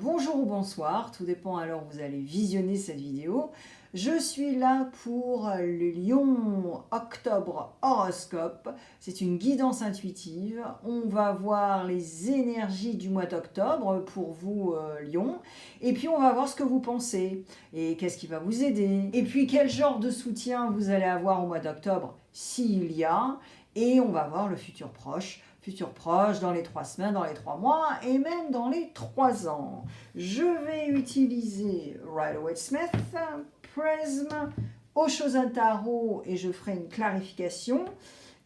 bonjour ou bonsoir, tout dépend à l'heure où vous allez visionner cette vidéo. Je suis là pour le Lion Octobre Horoscope. C'est une guidance intuitive. On va voir les énergies du mois d'octobre pour vous, Lion. Et puis on va voir ce que vous pensez et qu'est-ce qui va vous aider. Et puis quel genre de soutien vous allez avoir au mois d'octobre, s'il y a. Et on va voir le futur proche dans les 3 semaines, dans les 3 mois et même dans les 3 ans. Je vais utiliser Rider-Waite-Smith, Prism, Osho Tarot et je ferai une clarification.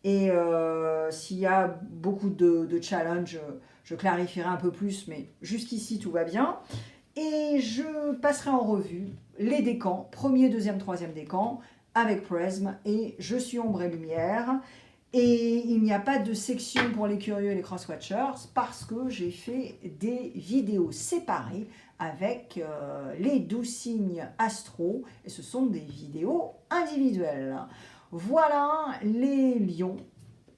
Et s'il y a beaucoup de challenges, je clarifierai un peu plus, mais jusqu'ici tout va bien. Et je passerai en revue les décans, premier, deuxième, troisième décan avec Prism et je suis ombre et lumière. Et il n'y a pas de section pour les curieux et les crosswatchers parce que j'ai fait des vidéos séparées avec les 12 signes astro et ce sont des vidéos individuelles. Voilà les lions.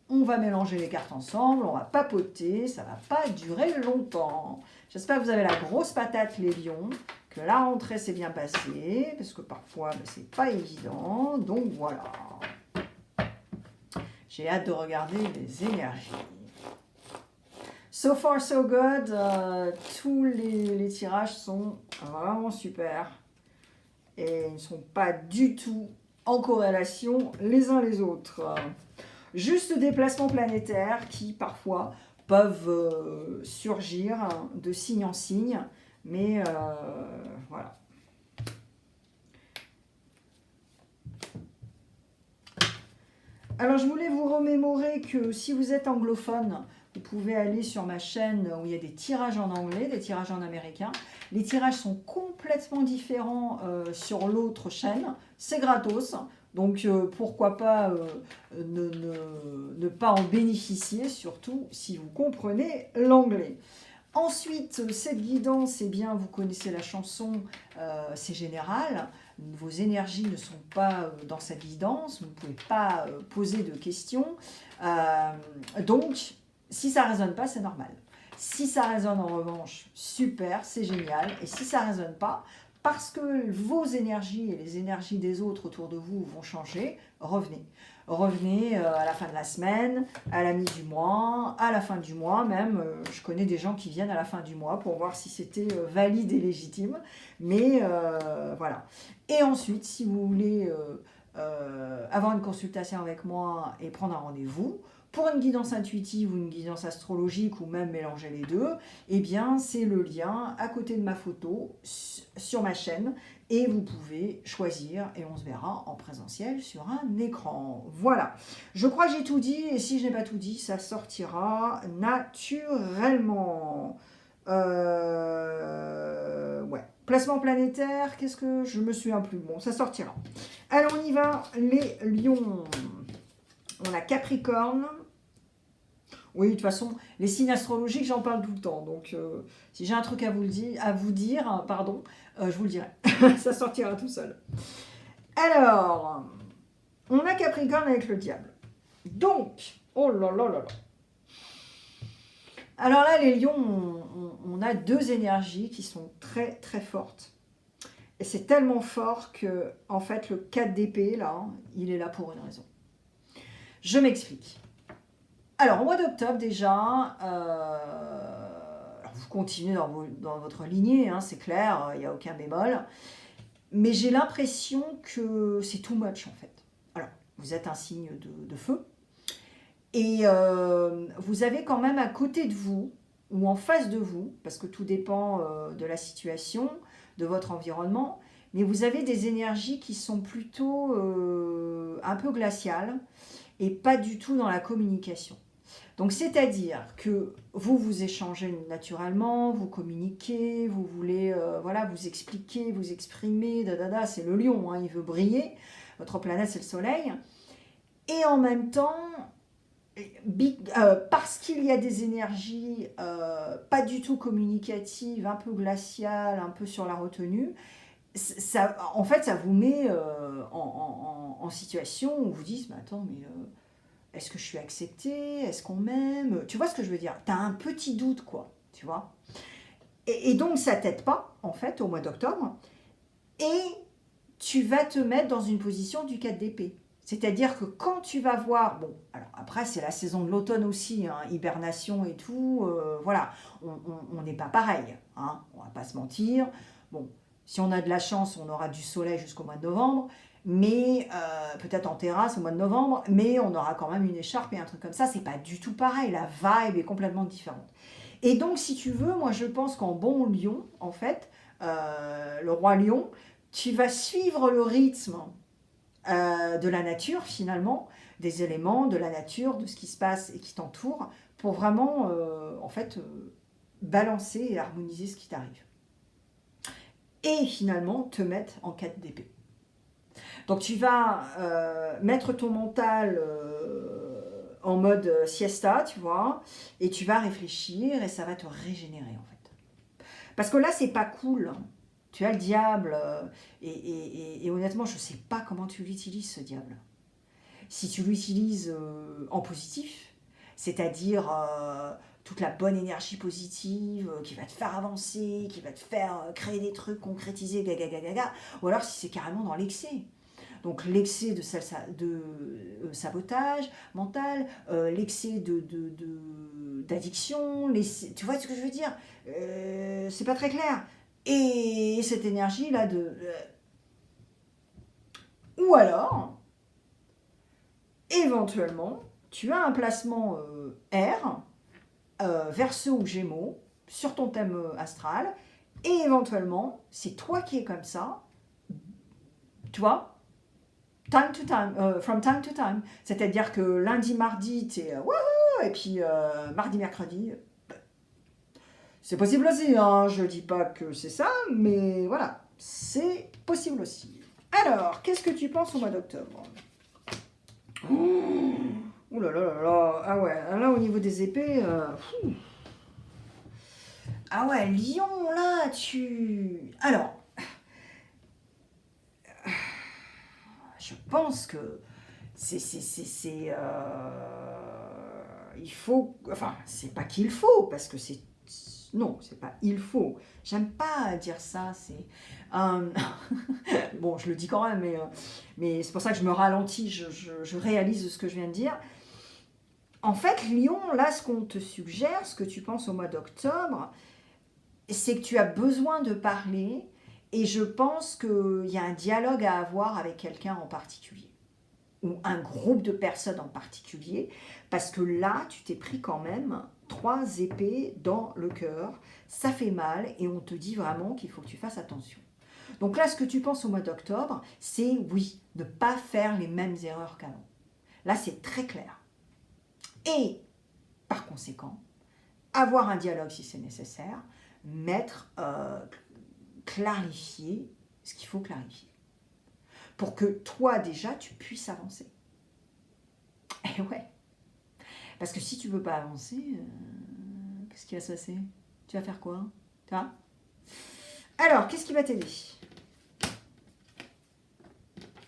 On va mélanger les cartes ensemble, on va papoter, ça va pas durer longtemps. J'espère que vous avez la grosse patate les lions, que la rentrée s'est bien passée, parce que parfois c'est pas évident, donc voilà. J'ai hâte de regarder les énergies. So far so good, tous les tirages sont vraiment super et ils ne sont pas du tout en corrélation les uns les autres. Juste des placements planétaires qui parfois peuvent surgir de signe en signe, mais voilà. Alors, je voulais vous remémorer que si vous êtes anglophone, vous pouvez aller sur ma chaîne où il y a des tirages en anglais, des tirages en américain. Les tirages sont complètement différents sur l'autre chaîne. C'est gratos, donc pourquoi pas ne pas en bénéficier, surtout si vous comprenez l'anglais. Ensuite, cette guidance, eh bien, vous connaissez la chanson, c'est général. Vos énergies ne sont pas dans cette guidance, vous ne pouvez pas poser de questions. Donc, si ça ne résonne pas, c'est normal. Si ça résonne en revanche, super, c'est génial. Et si ça ne résonne pas, parce que vos énergies et les énergies des autres autour de vous vont changer, revenez. Revenez à la fin de la semaine, à la mi du mois, à la fin du mois même. Je connais des gens qui viennent à la fin du mois pour voir si c'était valide et légitime. Mais voilà. Et ensuite, si vous voulez avoir une consultation avec moi et prendre un rendez-vous, pour une guidance intuitive ou une guidance astrologique ou même mélanger les deux, eh bien c'est le lien à côté de ma photo sur ma chaîne et vous pouvez choisir et on se verra en présentiel sur un écran. Voilà, je crois que j'ai tout dit et si je n'ai pas tout dit, ça sortira naturellement. Ouais. Placement planétaire, qu'est-ce que je me souviens plus? Bon, ça sortira. Alors on y va, les lions. On a Capricorne. Oui, de toute façon, les signes astrologiques, j'en parle tout le temps. Donc, si j'ai un truc à vous dire, pardon, je vous le dirai. Ça sortira tout seul. Alors, on a Capricorne avec le diable. Donc, oh là là là là. Alors là, les lions, on a deux énergies qui sont très très fortes. Et c'est tellement fort que, en fait, le 4 d'épée, là, il est là pour une raison. Je m'explique. Alors, au mois d'octobre, déjà, vous continuez dans votre lignée, hein, c'est clair, il n'y a aucun bémol. Mais j'ai l'impression que c'est too much, en fait. Alors, vous êtes un signe de feu. Et vous avez quand même à côté de vous, ou en face de vous, parce que tout dépend de la situation, de votre environnement, mais vous avez des énergies qui sont plutôt un peu glaciales et pas du tout dans la communication. Donc, c'est-à-dire que vous échangez naturellement, vous communiquez, vous voulez voilà, vous expliquer, vous exprimer, c'est le lion, hein, il veut briller, votre planète c'est le soleil, et en même temps, parce qu'il y a des énergies pas du tout communicatives, un peu glaciales, un peu sur la retenue, ça, en fait ça vous met en situation où vous dites, mais attends, mais... est-ce que je suis acceptée? Est-ce qu'on m'aime? Tu vois ce que je veux dire? Tu as un petit doute, quoi, tu vois? Et donc, ça t'aide pas, en fait, au mois d'octobre. Et tu vas te mettre dans une position du 4 d'épée. C'est-à-dire que quand tu vas voir, bon, alors après c'est la saison de l'automne aussi, hein, hibernation et tout, voilà, on n'est pas pareil, hein, on va pas se mentir. Bon, si on a de la chance, on aura du soleil jusqu'au mois de novembre, mais peut-être en terrasse au mois de novembre, mais on aura quand même une écharpe et un truc comme ça, c'est pas du tout pareil, la vibe est complètement différente. Et donc si tu veux, moi je pense qu'en bon lion, en fait, le roi lion, tu vas suivre le rythme de la nature finalement, des éléments de la nature, de ce qui se passe et qui t'entoure, pour vraiment en fait balancer et harmoniser ce qui t'arrive. Et finalement te mettre en 4 d'épée. Donc tu vas mettre ton mental en mode siesta, tu vois, et tu vas réfléchir et ça va te régénérer en fait. Parce que là c'est pas cool. Tu as le diable, et honnêtement, je ne sais pas comment tu l'utilises, ce diable. Si tu l'utilises en positif, c'est-à-dire toute la bonne énergie positive qui va te faire avancer, qui va te faire créer des trucs, concrétiser, gaga, gaga, gaga, ou alors si c'est carrément dans l'excès. Donc l'excès de sabotage mental, l'excès d'addiction, tu vois ce que je veux dire, c'est pas très clair. Et cette énergie-là ou alors, éventuellement, tu as un placement R, Verseau ou Gémeaux, sur ton thème astral, et éventuellement, c'est toi qui es comme ça, tu vois, from time to time. C'est-à-dire que lundi, mardi, tu es wouhou, et puis mardi, mercredi, c'est possible aussi, hein, je dis pas que c'est ça, mais voilà, c'est possible aussi. Alors, qu'est-ce que tu penses au mois d'octobre? Ouh là là là là, ah ouais, là au niveau des épées, ah ouais, Lion, là, Alors, je pense que il faut, enfin, c'est pas qu'il faut, parce que c'est, non, c'est pas il faut. J'aime pas dire ça, c'est, bon, je le dis quand même, mais c'est pour ça que je me ralentis, je réalise ce que je viens de dire. En fait, Lion, là, ce qu'on te suggère, ce que tu penses au mois d'octobre, c'est que tu as besoin de parler, et je pense qu'il y a un dialogue à avoir avec quelqu'un en particulier, ou un groupe de personnes en particulier, parce que là, tu t'es pris quand même 3 épées dans le cœur, ça fait mal, et on te dit vraiment qu'il faut que tu fasses attention. Donc là, ce que tu penses au mois d'octobre, c'est oui, ne pas faire les mêmes erreurs qu'avant. Là, c'est très clair. Et, par conséquent, avoir un dialogue si c'est nécessaire, clarifier ce qu'il faut clarifier. Pour que toi, déjà, tu puisses avancer. Et ouais. Parce que si tu ne veux pas avancer, qu'est-ce qui va se passer? Tu vas faire quoi? Alors, qu'est-ce qui va t'aider?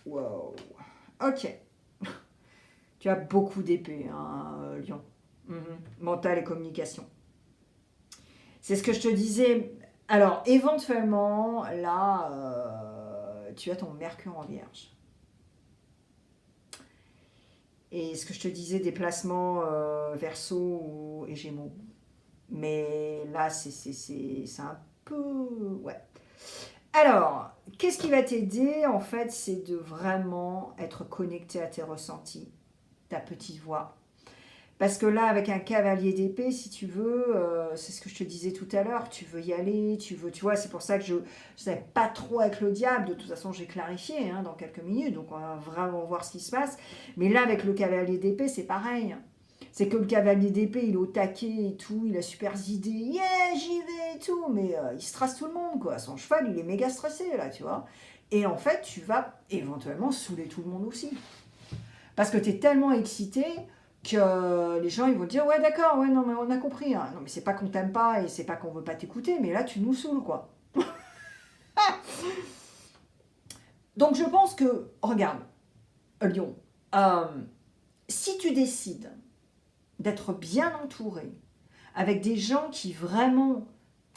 Wow. Ok. Tu as beaucoup d'épées, hein, Lion. Mental et communication. C'est ce que je te disais. Alors, éventuellement, là, tu as ton Mercure en Vierge. Et ce que je te disais, des placements Verseau et Gémeaux. Mais là, c'est un peu... Ouais. Alors, qu'est-ce qui va t'aider? En fait, c'est de vraiment être connecté à tes ressentis, ta petite voix. Parce que là, avec un cavalier d'épée, si tu veux, c'est ce que je te disais tout à l'heure, tu veux y aller, tu vois, c'est pour ça que je ne savais pas trop avec le diable, de toute façon j'ai clarifié dans quelques minutes, donc on va vraiment voir ce qui se passe. Mais là, avec le cavalier d'épée, c'est pareil. C'est que le cavalier d'épée, il est au taquet et tout, il a super idées, yeah, j'y vais et tout, mais il stresse tout le monde, quoi. Son cheval, il est méga stressé, là, tu vois. Et en fait, tu vas éventuellement saouler tout le monde aussi. Parce que tu es tellement excité que les gens ils vont dire ouais d'accord, ouais non mais on a compris, hein. Non mais c'est pas qu'on t'aime pas et c'est pas qu'on veut pas t'écouter, mais là tu nous saoules quoi. Donc je pense que, regarde, Lyon, si tu décides d'être bien entouré avec des gens qui vraiment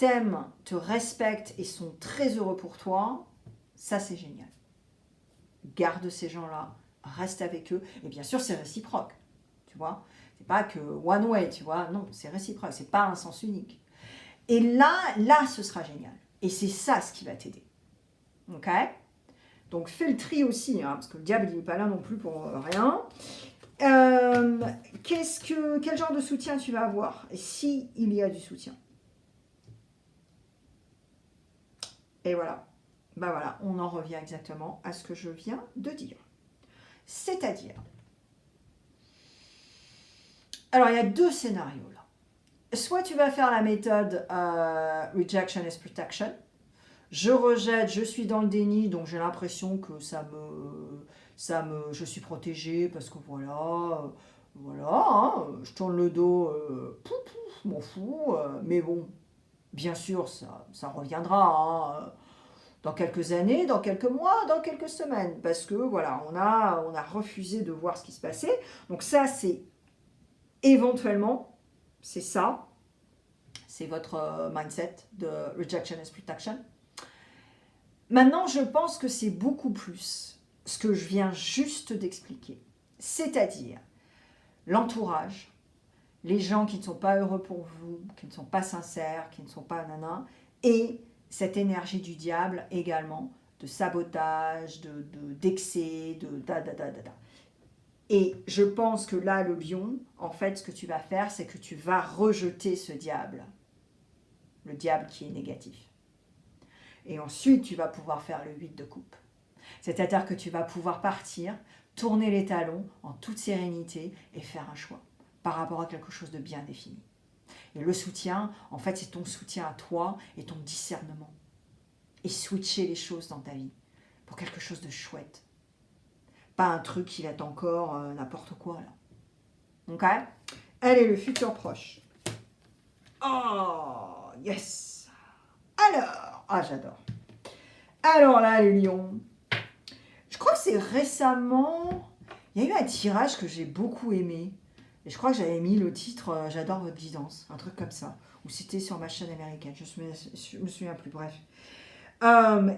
t'aiment, te respectent et sont très heureux pour toi, ça c'est génial. Garde ces gens-là, reste avec eux, et bien sûr c'est réciproque, tu vois. C'est pas que one way, tu vois, non, c'est réciproque, c'est pas un sens unique. Et là, ce sera génial. Et c'est ça ce qui va t'aider. Ok? Donc fais le tri aussi, hein, parce que le diable il n'est pas là non plus pour rien. Quel genre de soutien tu vas avoir, si il y a du soutien? Et voilà. Ben voilà, on en revient exactement à ce que je viens de dire. C'est-à-dire, alors il y a deux scénarios là. Soit tu vas faire la méthode Rejection is Protection. Je rejette, je suis dans le déni, donc j'ai l'impression que je suis protégée parce que voilà, hein, je tourne le dos, m'en fous, mais bon, bien sûr, ça reviendra, hein, dans quelques années, dans quelques mois, dans quelques semaines, parce que voilà, on a refusé de voir ce qui se passait. Donc ça, c'est éventuellement, c'est ça, c'est votre mindset de Rejection is Protection. Maintenant, je pense que c'est beaucoup plus ce que je viens juste d'expliquer. C'est-à-dire l'entourage, les gens qui ne sont pas heureux pour vous, qui ne sont pas sincères, qui ne sont pas nanas, et cette énergie du diable également, de sabotage, d'excès, de da. Et je pense que là, le lion, en fait, ce que tu vas faire, c'est que tu vas rejeter ce diable. Le diable qui est négatif. Et ensuite, tu vas pouvoir faire le 8 de coupe. C'est-à-dire que tu vas pouvoir partir, tourner les talons en toute sérénité et faire un choix par rapport à quelque chose de bien défini. Et le soutien, en fait, c'est ton soutien à toi et ton discernement. Et switcher les choses dans ta vie pour quelque chose de chouette. Pas un truc qui va être encore n'importe quoi, là. Ok? Allez, le futur proche. Oh, yes! Alors, j'adore. Alors là, les lions, je crois que c'est récemment, il y a eu un tirage que j'ai beaucoup aimé. Et je crois que j'avais mis le titre J'adore votre guidance, un truc comme ça. Ou c'était sur ma chaîne américaine, je me souviens plus, bref.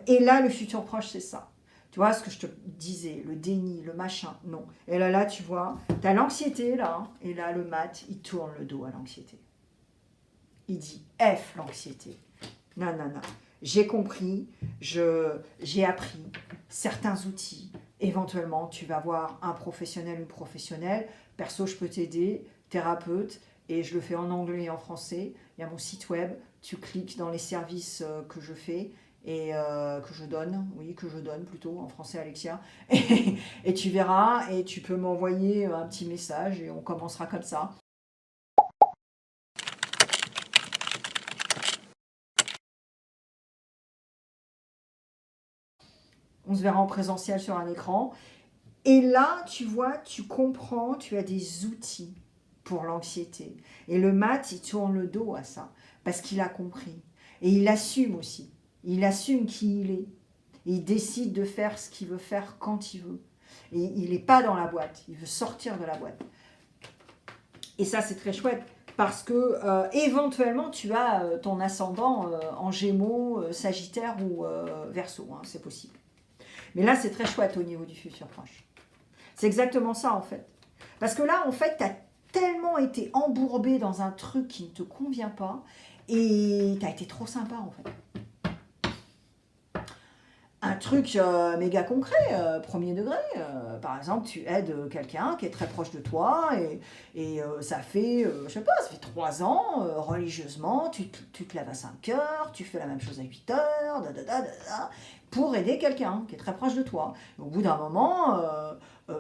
Et là, le futur proche, c'est ça. Tu vois ce que je te disais, le déni, le machin, non. Et là, tu vois, tu as l'anxiété, là, et là, le mat, il tourne le dos à l'anxiété. Il dit F l'anxiété. Non. J'ai compris, j'ai appris certains outils. Éventuellement, tu vas voir un professionnel, une professionnelle. Perso, je peux t'aider, thérapeute, et je le fais en anglais et en français. Il y a mon site web, tu cliques dans les services que je fais et que je donne plutôt, en français Alexia. Et tu verras, et tu peux m'envoyer un petit message et on commencera comme ça. On se verra en présentiel sur un écran. Et là, tu vois, tu comprends, tu as des outils pour l'anxiété. Et le mat, il tourne le dos à ça, parce qu'il a compris. Et il assume aussi. Il assume qui il est. Il décide de faire ce qu'il veut faire quand il veut. Et il n'est pas dans la boîte, il veut sortir de la boîte. Et ça, c'est très chouette, parce que éventuellement, tu as ton ascendant en Gémeaux, Sagittaire ou Verseau, hein, c'est possible. Mais là, c'est très chouette au niveau du futur proche. C'est exactement ça, en fait. Parce que là, en fait, tu as tellement été embourbé dans un truc qui ne te convient pas et tu as été trop sympa, en fait. Un truc méga concret, premier degré. Par exemple, tu aides quelqu'un qui est très proche de toi et ça fait, je sais pas, ça fait 3 ans, religieusement, tu te lèves à 5 heures, tu fais la même chose à 8 heures, pour aider quelqu'un qui est très proche de toi. Et au bout d'un moment,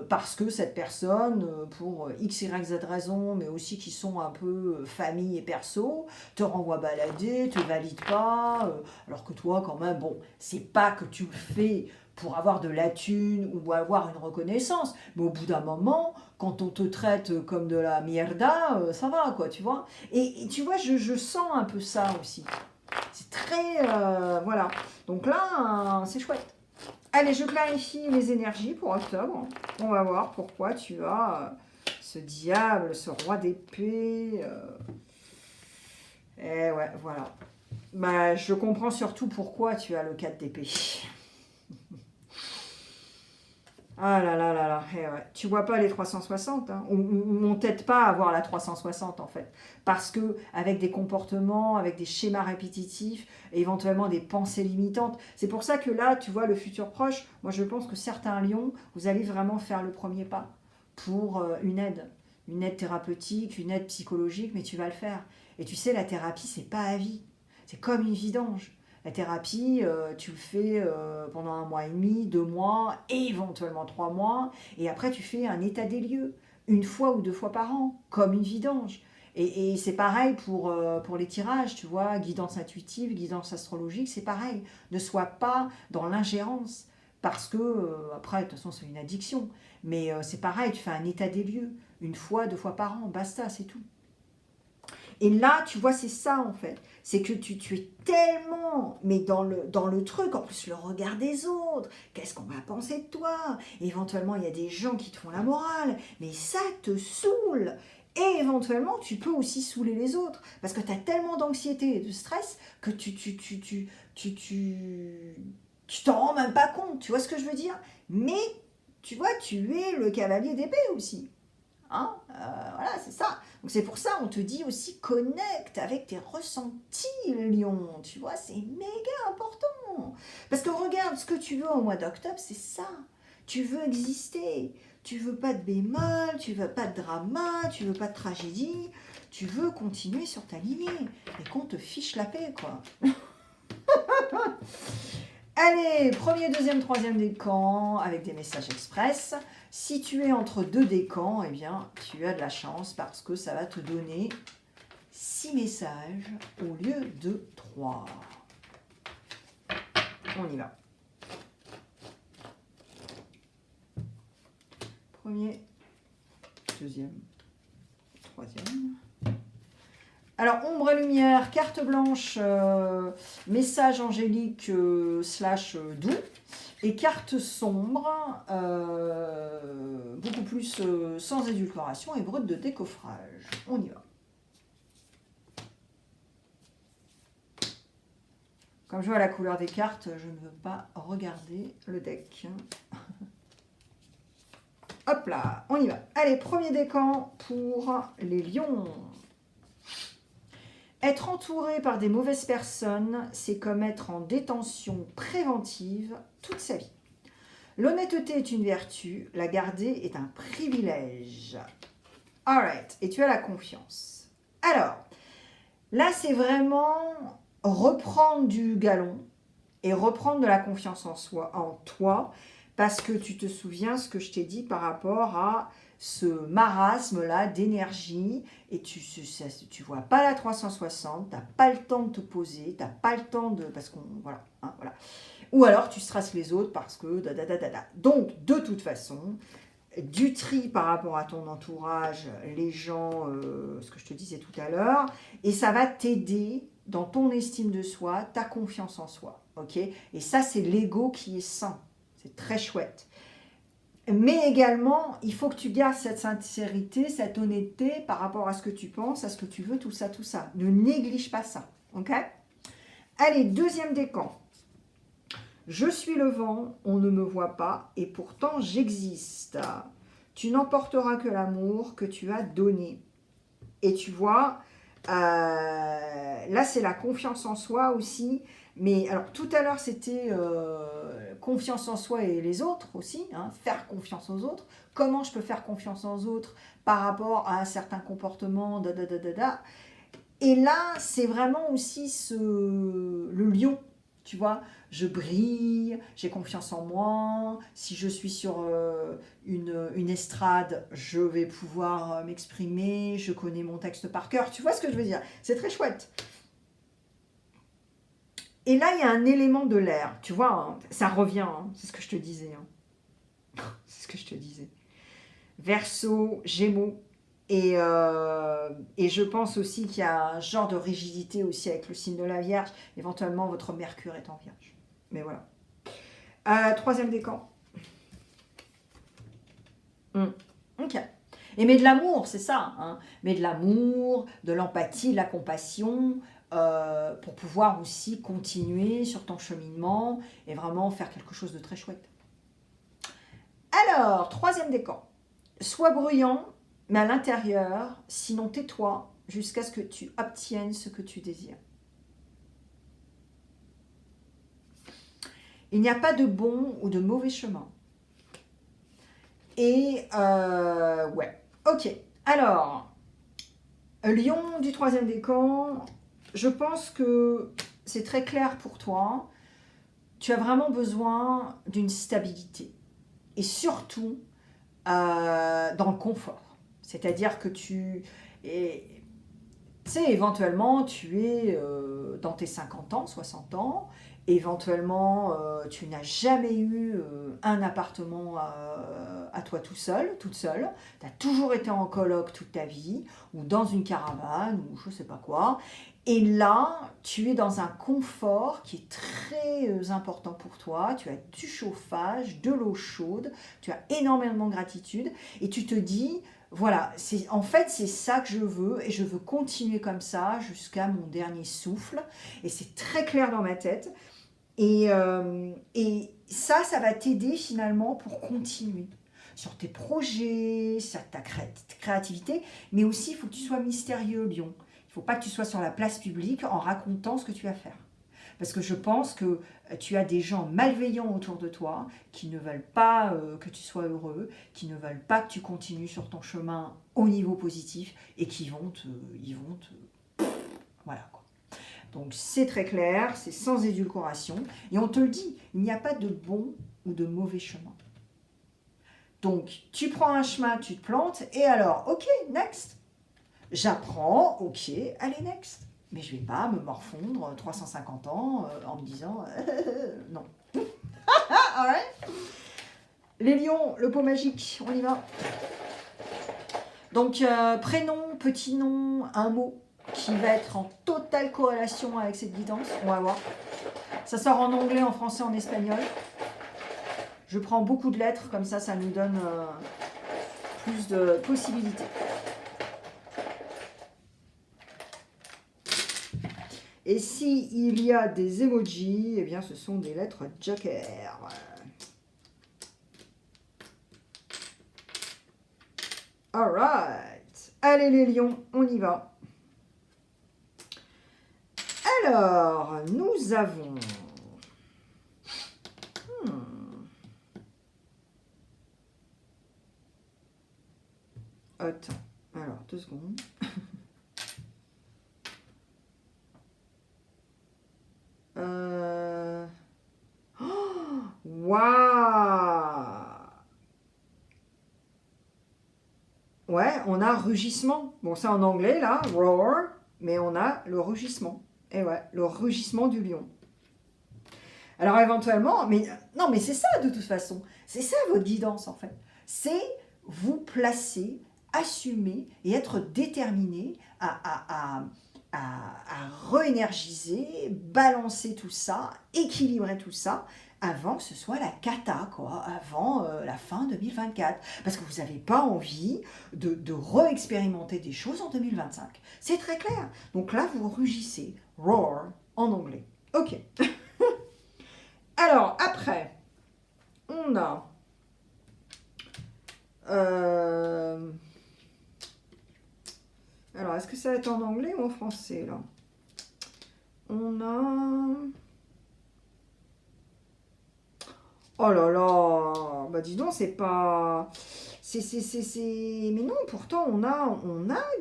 parce que cette personne, pour X, Y, Z raisons, mais aussi qui sont un peu famille et perso, te renvoie balader, te valide pas, alors que toi, quand même, bon, c'est pas que tu le fais pour avoir de la thune ou avoir une reconnaissance, mais au bout d'un moment, quand on te traite comme de la mierda, ça va, quoi, tu vois. Et tu vois, je sens un peu ça aussi. C'est très... voilà. Donc là, c'est chouette. Allez, je clarifie les énergies pour octobre. On va voir pourquoi tu as ce diable, ce roi d'épée. Et ouais, voilà. Bah, je comprends surtout pourquoi tu as le 4 d'épée. Ah là là là là, eh ouais. Tu vois pas les 360, hein. On t'aide pas à avoir la 360 en fait. Parce que avec des comportements, avec des schémas répétitifs, et éventuellement des pensées limitantes, c'est pour ça que là, tu vois, le futur proche, moi je pense que certains lions, vous allez vraiment faire le premier pas pour une aide thérapeutique, une aide psychologique, mais tu vas le faire. Et tu sais, la thérapie, c'est pas à vie. C'est comme une vidange. La thérapie, tu le fais pendant 1 mois et demi, 2 mois, éventuellement 3 mois, et après tu fais un état des lieux, 1 fois ou 2 fois par an, comme une vidange. Et c'est pareil pour les tirages, tu vois, guidance intuitive, guidance astrologique, c'est pareil. Ne sois pas dans l'ingérence, parce que, après, de toute façon, c'est une addiction, mais c'est pareil, tu fais un état des lieux, 1 fois, 2 fois par an, basta, c'est tout. Et là, tu vois, c'est ça en fait. C'est que tu es tellement, mais dans le truc, en plus le regard des autres, qu'est-ce qu'on va penser de toi? Éventuellement, il y a des gens qui te font la morale, mais ça te saoule. Et éventuellement, tu peux aussi saouler les autres, parce que tu as tellement d'anxiété et de stress que tu t'en rends même pas compte, tu vois ce que je veux dire? Mais, tu vois, tu es le cavalier d'épée aussi. Hein. Voilà, c'est ça. Donc c'est pour ça on te dit aussi connecte avec tes ressentis, le lion. Tu vois, c'est méga important. Parce que regarde, ce que tu veux au mois d'octobre, c'est ça. Tu veux exister. Tu veux pas de bémol, tu veux pas de drama, tu veux pas de tragédie. Tu veux continuer sur ta lignée. Et qu'on te fiche la paix, quoi. Allez, premier, deuxième, troisième décan avec des messages express. Si tu es entre deux décans, eh bien, tu as de la chance parce que ça va te donner 6 messages au lieu de 3. On y va. Premier, deuxième, troisième. Alors, ombre et lumière, carte blanche, message angélique slash doux. Et carte sombre, beaucoup plus sans édulcoration et brute de décoffrage. On y va. Comme je vois la couleur des cartes, je ne veux pas regarder le deck. Hop là, on y va. Allez, premier décan pour les lions. Être entouré par des mauvaises personnes, c'est comme être en détention préventive toute sa vie. L'honnêteté est une vertu, la garder est un privilège. Alright, et tu as la confiance. Alors, là c'est vraiment reprendre du galon et reprendre de la confiance en soi, en toi, parce que tu te souviens ce que je t'ai dit par rapport à ce marasme-là d'énergie, et tu vois pas la 360, tu n'as pas le temps de te poser, tu n'as pas le temps de... Parce qu'on... Voilà, hein, voilà. Ou alors tu stresses les autres parce que... Donc, de toute façon, du tri par rapport à ton entourage, les gens, ce que je te disais tout à l'heure, et ça va t'aider dans ton estime de soi, ta confiance en soi. Ok. Et ça, c'est l'ego qui est sain. C'est très chouette. Mais également, il faut que tu gardes cette sincérité, cette honnêteté par rapport à ce que tu penses, à ce que tu veux, tout ça, tout ça. Ne néglige pas ça. Ok. Allez, deuxième décan. Je suis le vent, on ne me voit pas, et pourtant j'existe. Tu n'emporteras que l'amour que tu as donné. Et tu vois, là c'est la confiance en soi aussi. Mais alors tout à l'heure c'était confiance en soi et les autres aussi, hein, faire confiance aux autres. Comment je peux faire confiance aux autres par rapport à un certain comportement, Et là c'est vraiment aussi le lion. Tu vois, je brille, j'ai confiance en moi. Si je suis sur une estrade, je vais pouvoir m'exprimer. Je connais mon texte par cœur. Tu vois ce que je veux dire? C'est très chouette. Et là, il y a un élément de l'air. Tu vois, hein, ça revient. Hein, c'est ce que je te disais. Hein. C'est ce que je te disais. Verseau, Gémeaux. Et je pense aussi qu'il y a un genre de rigidité aussi avec le signe de la Vierge. Éventuellement, votre Mercure est en Vierge. Mais voilà. Troisième décan. Ok. Et mais de l'amour, c'est ça. Hein. Mais de l'amour, de l'empathie, de la compassion. pour pouvoir aussi continuer sur ton cheminement et vraiment faire quelque chose de très chouette. Alors, troisième décan. Sois bruyant, mais à l'intérieur, sinon tais-toi jusqu'à ce que tu obtiennes ce que tu désires. Il n'y a pas de bon ou de mauvais chemin. Et ouais, ok. Alors, Lion du troisième décan, je pense que c'est très clair pour toi. Tu as vraiment besoin d'une stabilité. Et surtout, dans le confort. C'est-à-dire que tu sais, éventuellement, tu es dans tes 50 ans, 60 ans, éventuellement, tu n'as jamais eu un appartement à toi tout seul, toute seule, tu as toujours été en coloc toute ta vie, ou dans une caravane, ou je ne sais pas quoi, et là, tu es dans un confort qui est très important pour toi, tu as du chauffage, de l'eau chaude, tu as énormément de gratitude, et tu te dis, voilà, en fait c'est ça que je veux et je veux continuer comme ça jusqu'à mon dernier souffle et c'est très clair dans ma tête et ça va t'aider finalement pour continuer sur tes projets, sur ta créativité, mais aussi il faut que tu sois mystérieux, Lion. Il ne faut pas que tu sois sur la place publique en racontant ce que tu vas faire. Parce que je pense que tu as des gens malveillants autour de toi qui ne veulent pas que tu sois heureux, qui ne veulent pas que tu continues sur ton chemin au niveau positif et qui vont te... Voilà quoi. Donc c'est très clair, c'est sans édulcoration. Et on te le dit, il n'y a pas de bon ou de mauvais chemin. Donc tu prends un chemin, tu te plantes, et alors, ok, next. J'apprends, ok, allez, next. Mais je ne vais pas me morfondre 350 ans en me disant non. Ah ouais. Les lions, le pot magique, on y va. Donc prénom, petit nom, un mot qui va être en totale corrélation avec cette guidance. On va voir. Ça sort en anglais, en français, en espagnol. Je prends beaucoup de lettres, comme ça nous donne plus de possibilités. Et s'il y a des emojis, eh bien ce sont des lettres joker. Alright. Allez les lions, on y va. Alors, nous avons... Attends, alors 2 secondes. Waouh! Ouais, on a rugissement. Bon, c'est en anglais, là, roar, mais on a le rugissement. Et ouais, le rugissement du lion. Alors, éventuellement, mais non, mais c'est ça, de toute façon. C'est ça, votre guidance, en fait. C'est vous placer, assumer et être déterminé à réénergiser, balancer tout ça, équilibrer tout ça, avant que ce soit la cata, quoi, avant la fin 2024. Parce que vous n'avez pas envie de re-expérimenter des choses en 2025. C'est très clair. Donc là, vous rugissez. Roar en anglais. Ok. Alors, après, on a... Alors, est-ce que ça va être en anglais ou en français, là? On a... Oh là là, bah dis donc, c'est pas... Mais non, pourtant, on a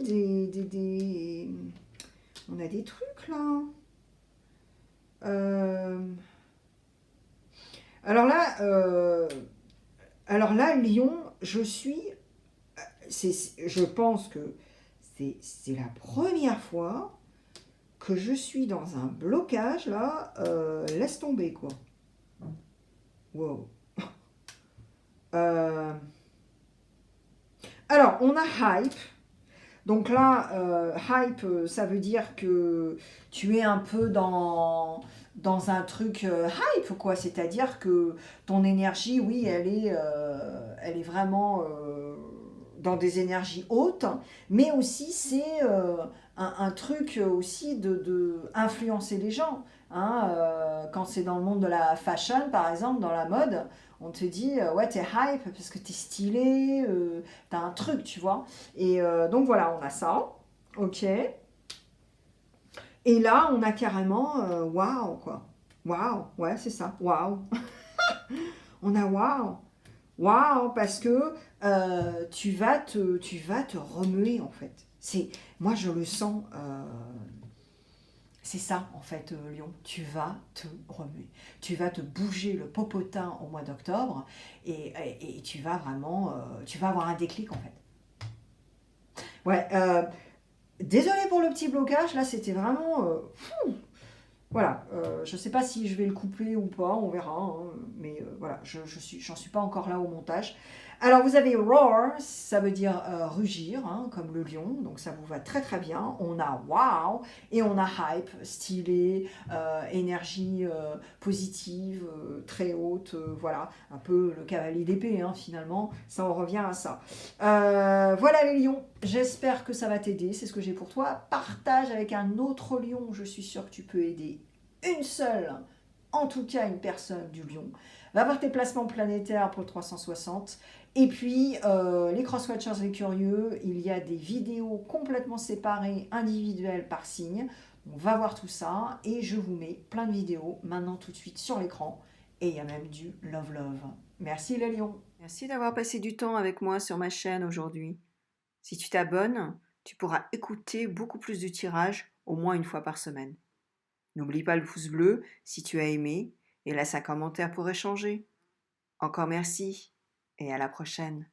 des... On a des trucs, là. Alors là, Lyon, je pense que c'est la première fois que je suis dans un blocage, là, laisse tomber, quoi. Wow. Alors, on a hype. Donc là, hype, ça veut dire que tu es un peu dans un truc hype, quoi. C'est-à-dire que ton énergie, oui, elle est vraiment dans des énergies hautes, mais aussi c'est un truc aussi de influencer les gens. Hein, quand c'est dans le monde de la fashion, par exemple, dans la mode, on te dit, ouais, t'es hype parce que t'es stylé, t'as un truc, tu vois. Et donc voilà, on a ça. Ok. Et là, on a carrément waouh, quoi. Waouh, ouais, c'est ça, waouh. On a waouh. Waouh, parce que tu vas te remuer, en fait. Moi, je le sens. C'est ça, en fait, Lyon. Tu vas te remuer. Tu vas te bouger le popotin au mois d'octobre et tu vas vraiment, tu vas avoir un déclic, en fait. Ouais, désolé pour le petit blocage. Là, c'était vraiment, voilà, je ne sais pas si je vais le couper ou pas, on verra, hein, mais voilà, j'en suis pas encore là au montage. Alors vous avez roar, ça veut dire rugir, hein, comme le lion, donc ça vous va très très bien. On a wow et on a hype, stylé, énergie positive, très haute, voilà, un peu le cavalier d'épée, hein, finalement, ça en revient à ça. Voilà les lions, j'espère que ça va t'aider, c'est ce que j'ai pour toi. Partage avec un autre lion, je suis sûre que tu peux aider une seule, en tout cas une personne du lion. Va voir tes placements planétaires pour le 360. Et puis, les crosswatchers, les curieux, il y a des vidéos complètement séparées, individuelles par signe. On va voir tout ça et je vous mets plein de vidéos maintenant tout de suite sur l'écran. Et il y a même du love love. Merci les lions. Merci d'avoir passé du temps avec moi sur ma chaîne aujourd'hui. Si tu t'abonnes, tu pourras écouter beaucoup plus du tirage au moins une fois par semaine. N'oublie pas le pouce bleu si tu as aimé et laisse un commentaire pour échanger. Encore merci et à la prochaine.